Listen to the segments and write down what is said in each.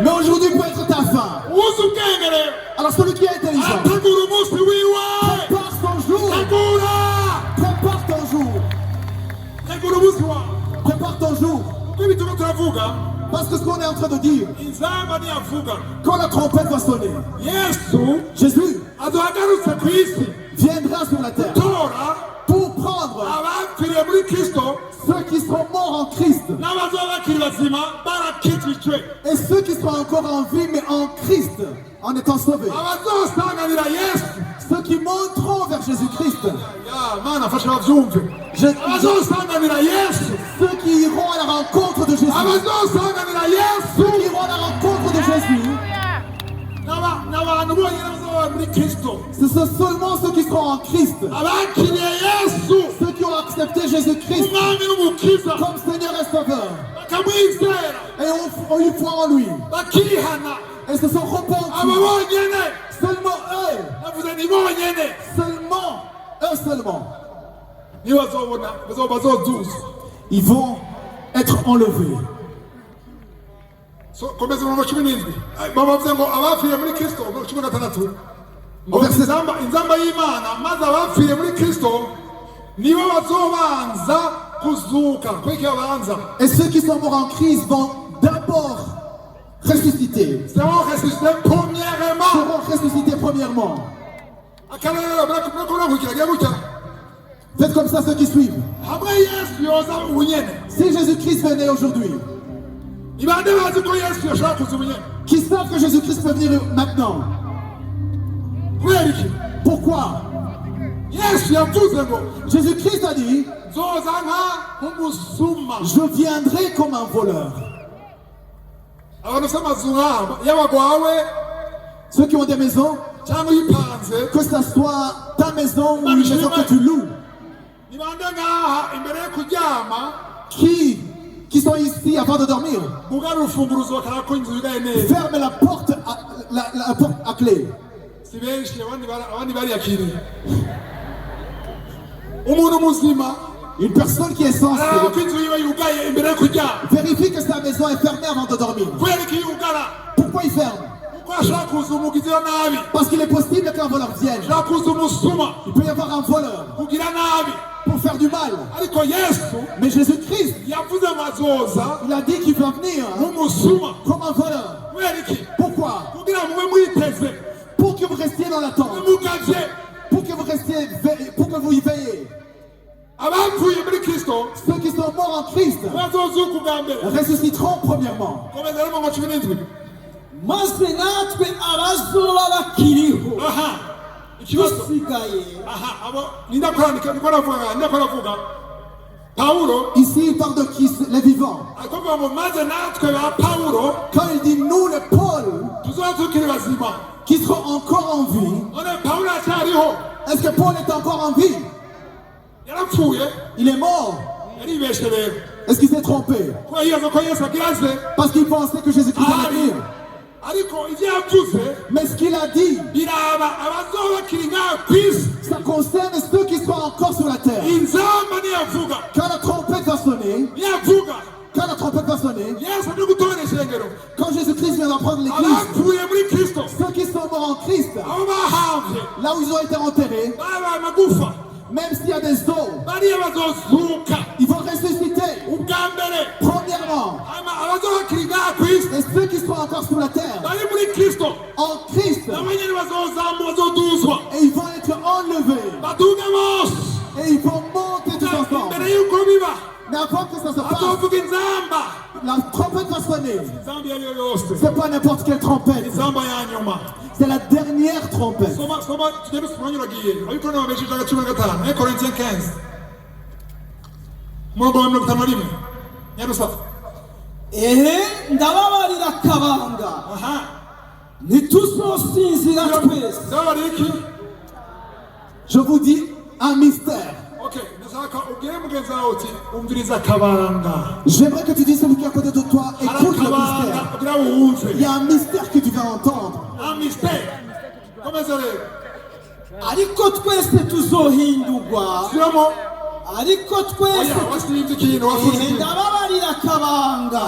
Mais aujourd'hui peut être ta fin. Alors celui qui est intelligent, prépare ton jour. Prépare ton jour. Prépare ton jour. Parce que ce qu'on est en train de dire, quand la trompette va sonner, Jésus viendra sur la terre pour prendre ceux qui seront morts en Christ et ceux qui seront encore en vie mais en Christ en étant sauvés. Ceux qui monteront vers Jésus-Christ. Ceux qui iront à la rencontre de Jésus. Ceux qui iront à la rencontre de Jésus. Ce sont seulement ceux qui seront en Christ. Ceux qui ont accepté Jésus-Christ comme Seigneur et Sauveur. Et ont eu foi en lui. Et se sont repentis. Seulement eux. Seulement eux seulement. Ils vont être enlevés. Et ceux qui sont morts en Christ vont d'abord ressusciter. Seront ressuscités premièrement. Faites comme ça ceux qui suivent. Si Jésus-Christ venait aujourd'hui, qui savent que Jésus-Christ peut venir maintenant? Pourquoi? Jésus-Christ a dit, je viendrai comme un voleur. Ceux qui ont des maisons, que ce soit ta maison ou une maison que tu loues, qui sont ici avant de dormir, ferme la porte à clé. Une personne qui est censée vérifie que sa maison est fermée avant de dormir. Pourquoi il ferme? Parce qu'il est possible qu'un voleur vienne. Il peut y avoir un voleur pour faire du mal. Mais Jésus-Christ, il a dit qu'il va venir comme un voleur. Pourquoi? Pour que vous restiez dans l'attente. Pour que vous y veillez. Ceux qui sont morts en Christ ressusciteront premièrement. Ici il parle de qui? Les vivants. Quand il dit nous les Paul qui seront encore en vie, est-ce que Paul est encore en vie? Il est mort. Est-ce qu'il s'est trompé? Parce qu'il pensait que Jésus-Christ allait venir. Mais ce qu'il a dit, ça concerne ceux qui sont encore sur la terre. Quand la trompette va sonner, quand Jésus-Christ viendra prendre l'église, ceux qui sont morts en Christ, là où ils ont été enterrés, même s'il y a des os, ils vont ressusciter. Premièrement, et ceux qui sont encore sur la terre, en Christ, et ils vont être enlevés. Et ils vont monter tous ensemble. Mais avant que ça se passe, la trompette va sonner. C'est pas n'importe quelle trompette. C'est la dernière trompette. Ndababarira kabanga ntituzosinzira twese. Je vous dis un mystère. J'aimerais que tu dises celui qui est à côté de toi, écoute le mystère. Il y a un mystère que tu vas entendre. Ariko twese tuzohindurwa. Ariko twese ndababarira kabanga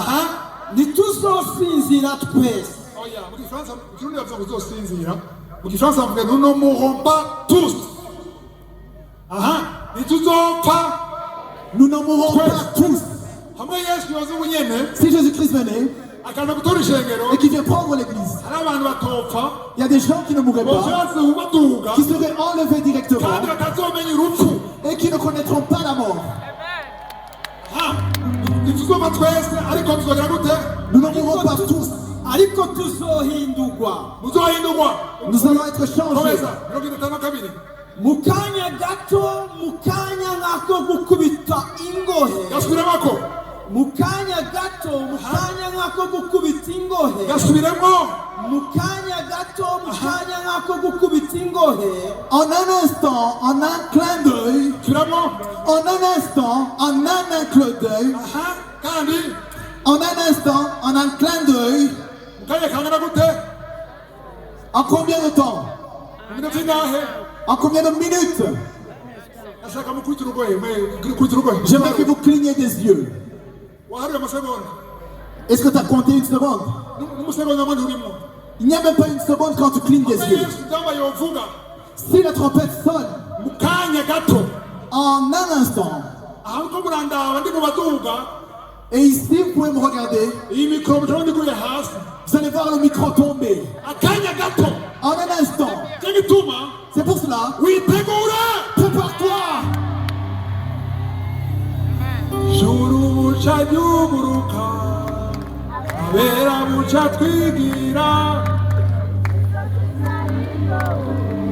ntituzosinzira twese. Oya, mu Gifaransa, mu Kirundi bavuga ngo uzosinzira. Mu Gifaransa bavuga nous ne mourrons pas tous. Ntituzopfa. Nous ne mourrons pas tous. Hamwe Yesu yoza ubunyene. Si Jésus-Christ venait Akaza gutora ishengero. et qu'il vient prendre l'église, Hari abantu batopfa. il y a des gens qui ne mourraient pas, Boshatse ubaduga. qui seraient enlevés directement Kandi batazomenya urupfu. et qui ne connaîtront pas la mort. Ntituzopfa twese ariko tuzogera gute? Nous ne mourrons pas tous, ariko tuzohindurwa. Muzohindurwa. Nous allons être changés. Komeza, 52. Mu kanya gato, mu kanya nk'ako gukubita ingohe. Gasubiremako. Mu kanya gato, mu kanya nk'ako gukubita ingohe. Gasubiremo. Mu kanya gato, mu kanya nk'ako gukubita ingohe. En un instant, en un clin d'œil. Subiremo. En un instant, en un clin d'œil. Kandi. En un instant, en un clin d'œil. Mukanya kangana gute? En combien de temps? Iminota ingahe? En combien de minutes? Ashaka mukubita urugohe, mukubita urugohe. J'aimerais que vous cligniez des yeux. Waharuye amasegonda. Est-ce que tu as compté une seconde? N'umusegonda mwandi urimo. Il n'y a même pas une seconde quand tu clignes des yeux. Yesu ndamba yovuga. Si la trompette sonne, Mukanya gato. en un instant, Ahantu murandaba ndi mu baduga. et ici vous pouvez me regarder, Iyi mikoro mutaho ndiguye hasi. vous allez voir le micro tomber. Akanya gato. En un instant. Cyo gituma. C'est pour cela, Witegura. prépare-toi. Juru buca ryuguruka. Abera buca twigira.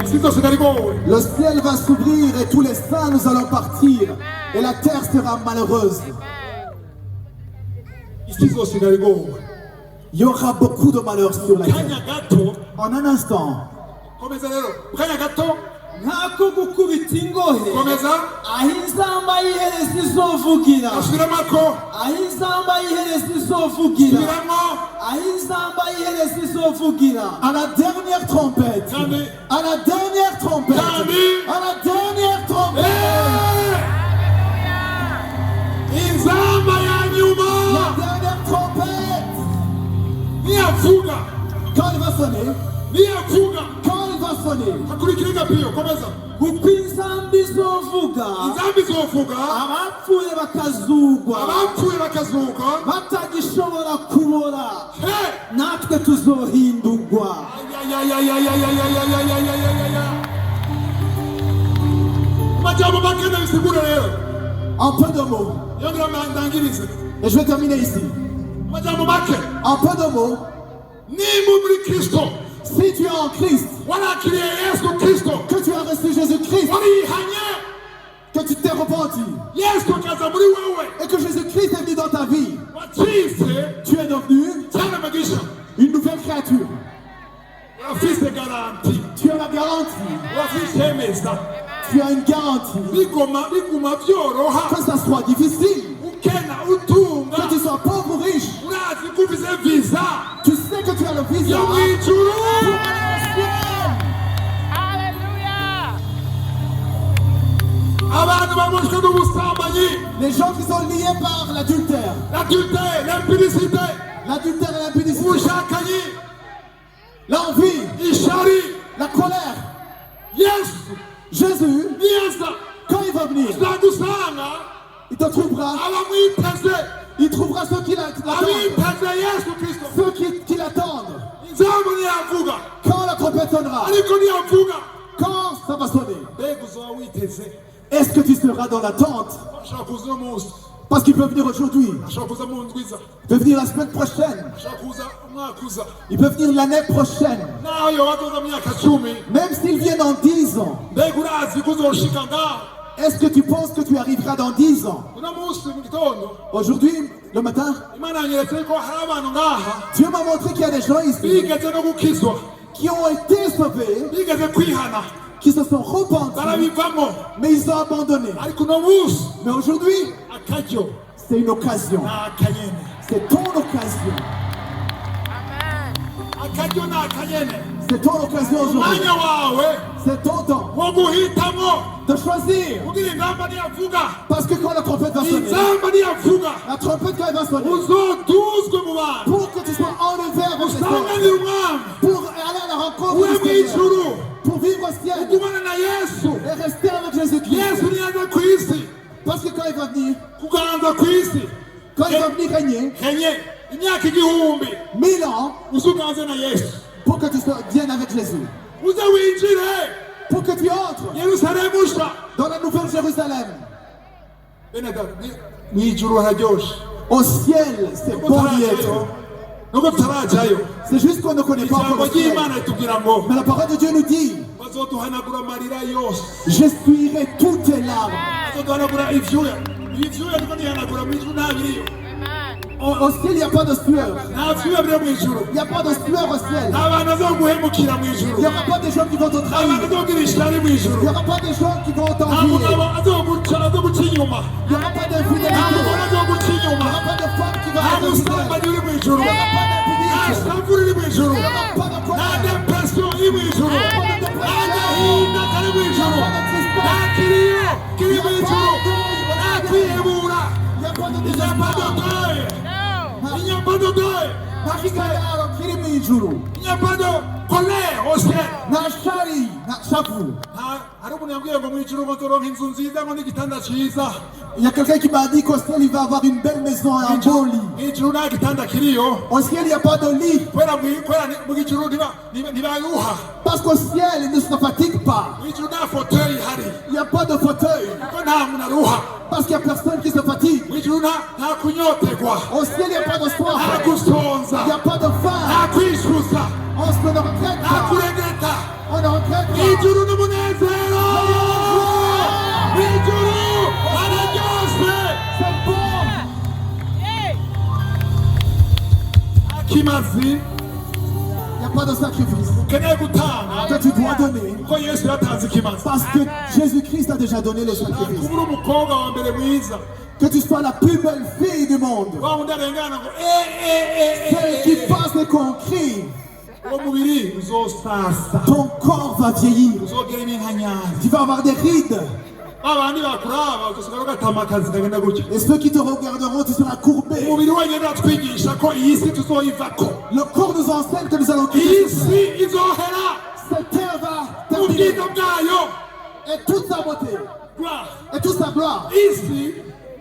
Isi zose narigowe. Le ciel va s'ouvrir et tous les saints nous allons partir. Et la terre sera malheureuse. Isi zose narigowe. Il y aura beaucoup de malheurs sur la terre. Kanya gato. En un instant. Komeza rero. Kanya gato. Nk'ako gukubita ingohe, Komeza. aho inzamba y'ihereza izovugira, Asubiremako. aho inzamba y'ihereza izovugira, Subiremo. aho inzamba y'ihereza izovugira, à la dernière trompette, Kandi. à la dernière trompette, Kandi. à la dernière trompette, Inzamba ya la nyuma. dernière trompette, Niyavuga. quand elle va sonner, Niyavuga. quand elle va sonner, Hakurikira igapiro. Komeza. kuko inzamba izovuga, Inzamba izovuga. abapfuye bakazugwa, Abapfuye bakazuka. batagishobora kubora, Hey! natwe tuzohindurwa. Majambo makenda bisigura rero. En peu de mots, Yongera ndangirize. et je vais terminer ici. Majambo make. En peu de mots, Nimba muri Kristo. si tu es en Christ, Warakiriye Yesu Kristo. que tu as reçu Jésus-Christ, Warihanye. que tu t'es repenti, Yesu akaza muri wewe. et que Jésus-Christ est venu dans ta vie, Wacitse. tu es devenu Cyane magisha. une nouvelle créature. Urafise garanti. Tu as la garantie, Urafise emeza. tu as une garantie. Biguma byoroha. Que ça soit difficile, Ukena utunga. que tu sois pauvre ou riche, Urazi ko ufise visa. tu sais que tu as le visa Yo pour mwijuru. aller au ciel. Abantu baboshwe n'ubusambanyi. Les gens qui sont liés par l'adultère, L'adultère, l'impudicité. l'adultère et l'impudicité, Ubushakanyi. l'envie, Ishari. la colère. Yesu. Jésus, Niyaza. quand il va venir, Zagusanga. il te trouvera, Abamwiteze. il trouvera ceux qui l'attendent, Abiteze Yesu Kristo. ceux qui l'attendent. Inzamba niyavuga. Quand la trompette sonnera, Ariko niyavuga. quand ça va sonner, Mbega uzoba witeze. est-ce que tu seras dans l'attente? Ashaka kuza uno munsi. Parce qu'il peut venir aujourd'hui, Ashaka kuza mu ndwiza. il peut venir la semaine prochaine, Ashaka kuza umwaka uza. il peut venir l'année prochaine, Naho yoba azoza mu myaka 10. même s'il vient dans 10 ans. Mbega urazi ko uzoshika ngaho. Est-ce que tu penses que tu arriveras dans 10 ans? Uno munsi mu gitondo. Aujourd'hui, le matin, Imana yanyeretse ko hari abantu ngaha. Dieu m'a montré qu'il y a des gens ici Bigeze no gukizwa. qui ont été sauvés, Bigeze kwihana. qui se sont repentis, Barabivamo. mais ils ont abandonné. Ariko uno munsi. Mais aujourd'hui, Akaryo. c'est une occasion. Ni akanyene. C'est ton occasion. C'est ton occasion aujourd'hui. C'est ton temps de choisir. Parce que quand la trompette va sonner, la trompette quand elle va sonner, pour que tu sois enlevé avec les autres, pour aller à la rencontre du Seigneur, pour vivre au ciel et rester avec Jésus-Christ. Parce que quand il va venir, quand il va venir régner, 1000 ans, pour que tu viennes avec Jésus, pour que tu entres dans la nouvelle Jérusalem. Au ciel, c'est bon d'y être. C'est juste qu'on ne connaît pas encore le ciel. Mais la parole de Dieu nous dit, j'essuierai toutes tes larmes. Au ciel, il n'y a pas de sueur. Il n'y a pas de sueur au ciel. Il n'y aura pas des gens qui vont te trahir. Il n'y aura pas des gens qui vont t'envier. Il n'y aura pas d'infidélité. Il n'y aura pas de femme qui va être fidèle. Il n'y aura pas d'impudicité. Il n'y aura pas de colère. Il n'y aura pas de dépression. Il n'y aura pas de il n'y a pas de deuil. Il n'y a pas de colère au ciel. Il y a quelqu'un qui m'a dit qu'au ciel il va avoir une belle maison et un beau lit. Au ciel il n'y a pas de lit. Parce qu'au ciel il ne se fatigue pas. Il n'y a pas de fauteuil. Parce qu'il n'y a personne qui se fatigue. Au ciel il n'y a pas de soif. Il n'y a pas de faim. On ne regrette pas. On ne regrette pas. C'est bon. Il n'y a pas de sacrifice que tu dois donner. Parce que Jésus-Christ a déjà donné le sacrifice. Que tu sois la plus belle fille du monde. Celle qui passe et qu'on crie. Ton corps va vieillir. Tu vas avoir des rides. Et ceux qui te regarderont, tu seras courbé. Le corps nous enseigne que nous allons quitter cette terre va terminer. Et toute sa beauté. Et toute sa gloire.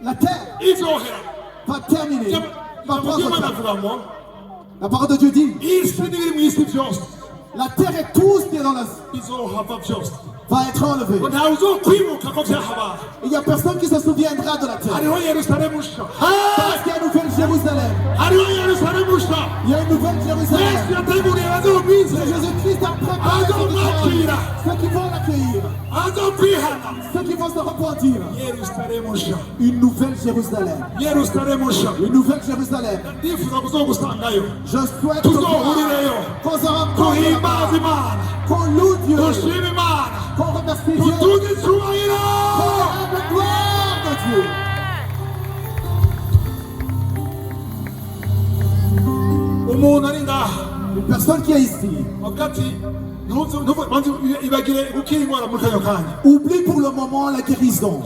La terre va terminer. Va prendre fin. La parole de Dieu dit, la terre et tout ce qui est dans la va être enlevé. Il n'y a personne qui se souviendra de la terre. Parce qu'il y a une nouvelle Jérusalem. Il y a une nouvelle Jérusalem. Jésus-Christ a préparé ceux qui vont l'accueillir. Ceux qui vont se repentir. Une nouvelle Jérusalem. Une nouvelle Jérusalem. Je souhaite qu'on se rencontre, qu'on loue Dieu, qu'on remercie Dieu, qu'on a la gloire de Dieu. Une personne qui est ici, oublie pour le moment la guérison.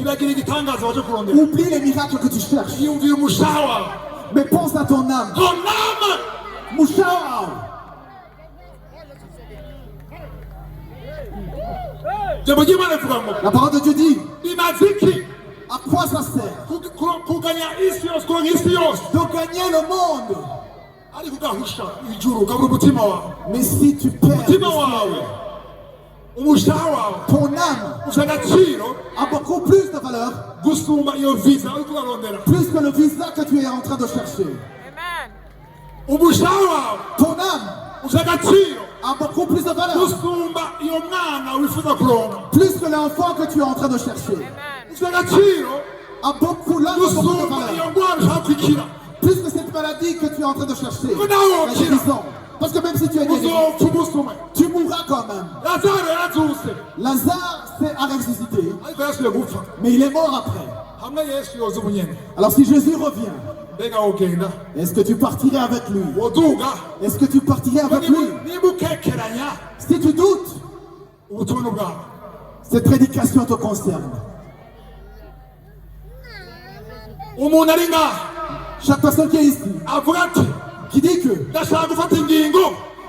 Oublie les miracles que tu cherches. Mais pense à ton âme. Mouchao. La parole de Dieu dit, à quoi ça sert de gagner le monde, mais si tu perds ton âme a beaucoup plus de valeur, plus que le visa que tu es en train de chercher. Ton âme a beaucoup plus de valeur, plus que l'enfant que tu es en train de chercher. A beaucoup de valeur, plus que cette maladie que tu es en train de chercher. La guérison. Parce que même si tu es guéri, tu mourras quand même. Lazare a ressuscité, mais il est mort après. Alors si Jésus revient, Est-ce que tu partirais avec lui? Est-ce que tu partirais avec lui? Si tu doutes, cette prédication te concerne. Chaque personne qui est ici, qui dit que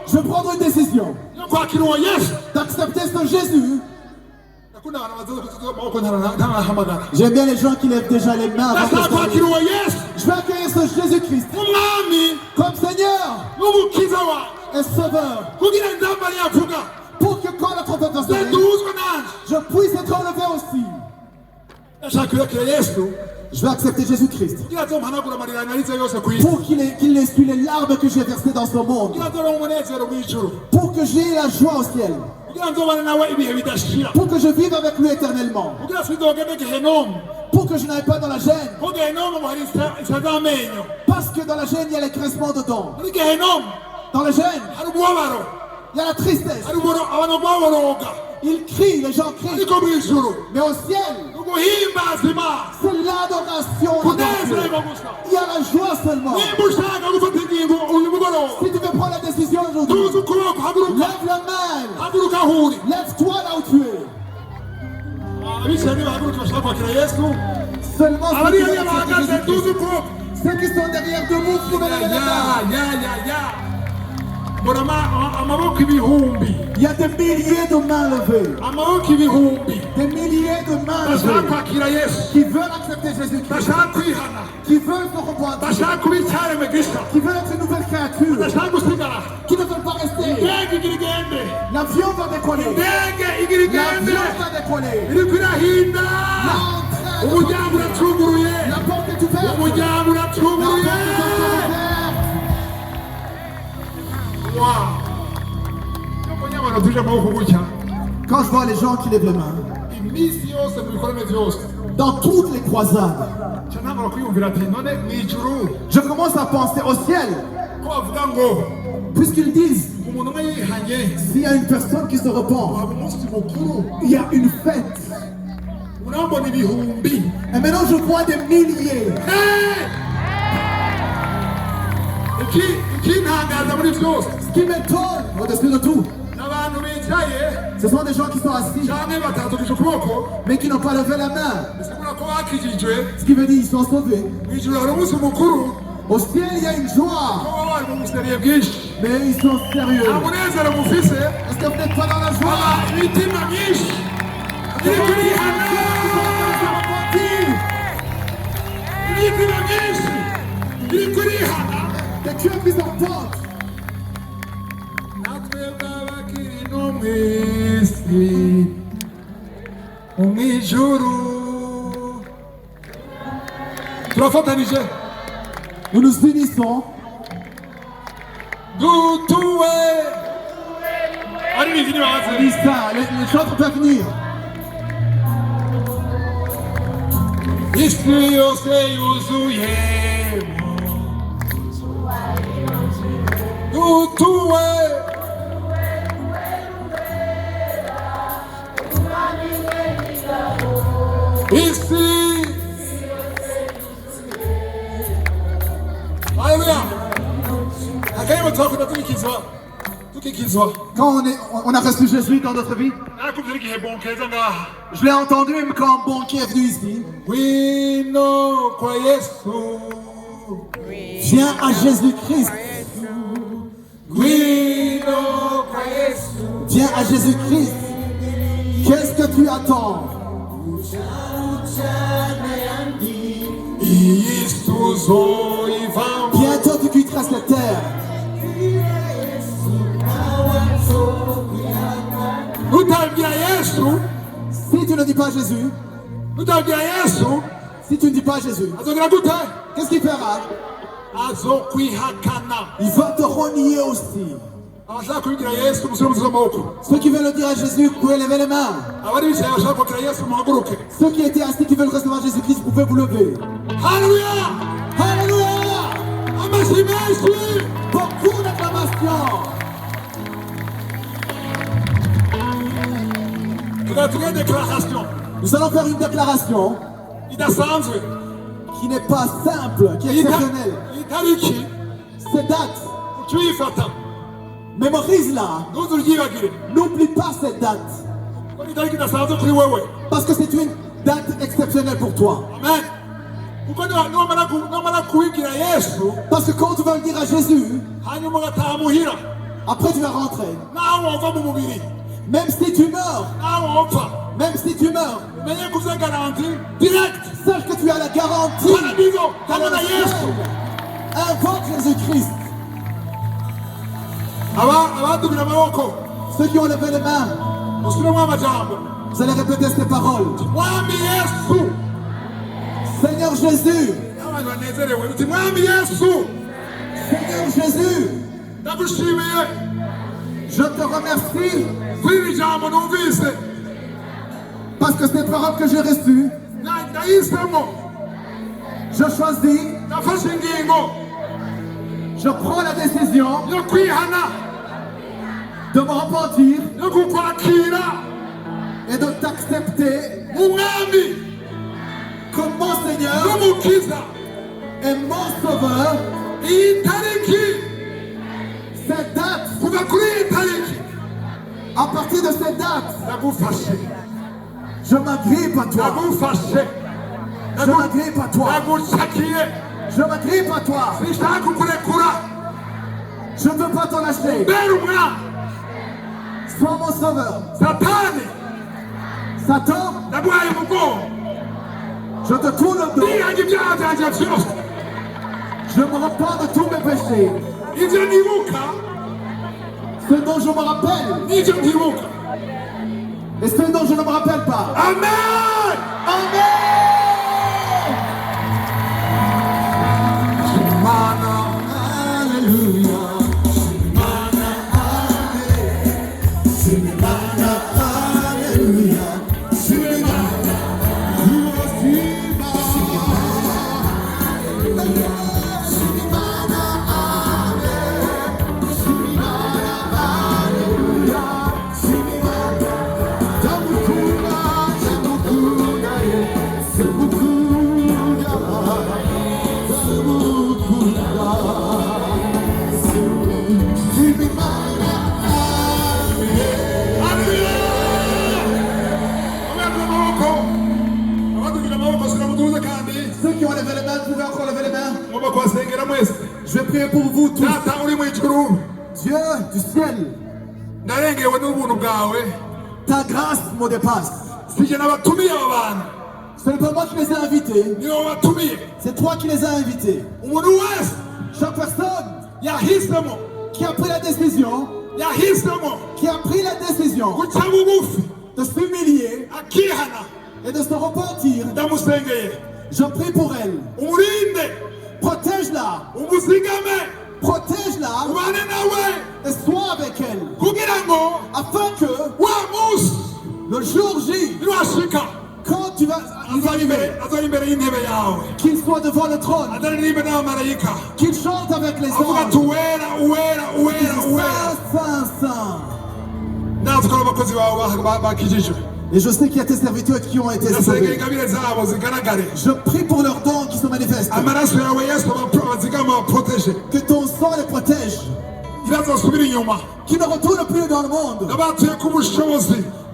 je vais prendre une décision d'accepter ce Jésus. J'aime bien les gens qui lèvent déjà les mains avant que je vais accueillir ce Jésus-Christ comme Seigneur et Sauveur, pour que quand la trompette va sonner, je puisse être enlevé aussi. Je vais accepter Jésus-Christ pour qu'il essuie les larmes que j'ai versées dans ce monde, pour que j'ai la joie au ciel, pour que je vive avec lui éternellement, pour que je n'aille pas dans la gêne, parce que dans la gêne il y a les grincements de dents. Dans la gêne il y a la tristesse. Ils crient, les gens crient. Mais au ciel, c'est l'adoration. Il y a la joie seulement. Si tu veux prendre la décision aujourd'hui, lève la main. Lève-toi là où tu es. Seulement ceux qui sont derrière debout, vous pouvez lever la main. Il y a des milliers de mains levées. Des milliers de mains levées qui veulent accepter Jésus-Christ, qui veulent se repentir, qui veulent être une nouvelle créature, qui ne veulent pas rester. L'avion va décoller. L'avion va décoller. La porte est ouverte. Quand je vois les gens qui lèvent les mains, dans toutes les croisades, je commence à penser au ciel, puisqu'ils disent, s'il y a une personne qui se repent, il y a une fête. Et maintenant je vois des milliers. Ce qui m'étonne au-dessus de tout, ce sont des gens qui sont assis, mais qui n'ont pas levé la main. Ce qui veut dire qu'ils sont sauvés. Au ciel, il y a une joie, mais ils sont sérieux. Est-ce que vous n'êtes pas dans la joie? Que Dieu puisse entendre. Nous nous unissons. On dit ça, les chantres peuvent venir. Quand on a reçu Jésus dans notre vie, je l'ai entendu même quand un banquier est venu ici. Viens à Jésus-Christ. Viens à Jésus-Christ. Qu'est-ce que tu attends? Bientôt tu quitteras cette terre. Si tu ne dis pas Jésus, si tu ne dis pas Jésus, qu'est-ce qu'il fera? Il va te renier aussi. Ceux qui veulent le dire à Jésus, vous pouvez lever les mains. Ceux qui étaient assis, qui veulent recevoir Jésus-Christ, vous pouvez vous lever. Alléluia! Alléluia! Beaucoup d'acclamations. Déclaration. Nous allons faire une déclaration qui n'est pas simple, qui est exceptionnel. Cette date, mémorise-la. N'oublie pas cette date. Parce que c'est une date exceptionnelle pour toi. Amen. Parce que quand tu vas le dire à Jésus, après tu vas rentrer. Même si tu meurs, sache que tu as la garantie. Invoque Jésus-Christ. Ceux qui ont levé les mains, vous allez répéter ces paroles. Seigneur Jésus. Seigneur Jésus. Je te remercie. Parce que ces paroles que j'ai reçues, je choisis. Je prends la décision de me repentir et de t'accepter comme mon Seigneur et mon Sauveur. Cette date, à partir de cette date, je m'agrippe à toi. Je m'agrippe à toi. Je m'agrippe à toi. Je ne veux pas t'en lâcher. Sois mon sauveur. Satan, je te tourne le dos. Je me repens de tous mes péchés. Ce dont je me rappelle et ce dont je ne me rappelle pas. Amen. Amen. Alléluia. Ceux qui ont levé les mains, vous pouvez encore lever les mains. Je vais prier pour vous tous. Dieu du ciel, ta grâce me dépasse. Ce n'est pas moi qui les ai invités, c'est toi qui les as invités. Chaque personne qui a pris la décision, de s'humilier et de se repentir, je prie pour elle. Protège-la. Protège-la et sois avec elle. Afin que le jour J, quand tu vas arriver, qu'il soit devant le trône, qu'il chante avec les anges. Saint, Saint. Et je sais qu'il y a tes serviteurs qui ont été sauvés. Je prie pour leurs dons qui se manifestent. Que ton sang les protège. Qu'ils ne retournent plus dans le monde.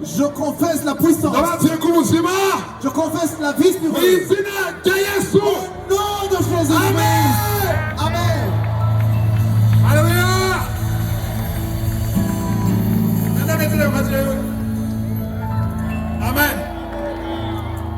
Je confesse la puissance. Je confesse la vie sur eux. Au nom de Jésus. Amen. Amen. Alléluia.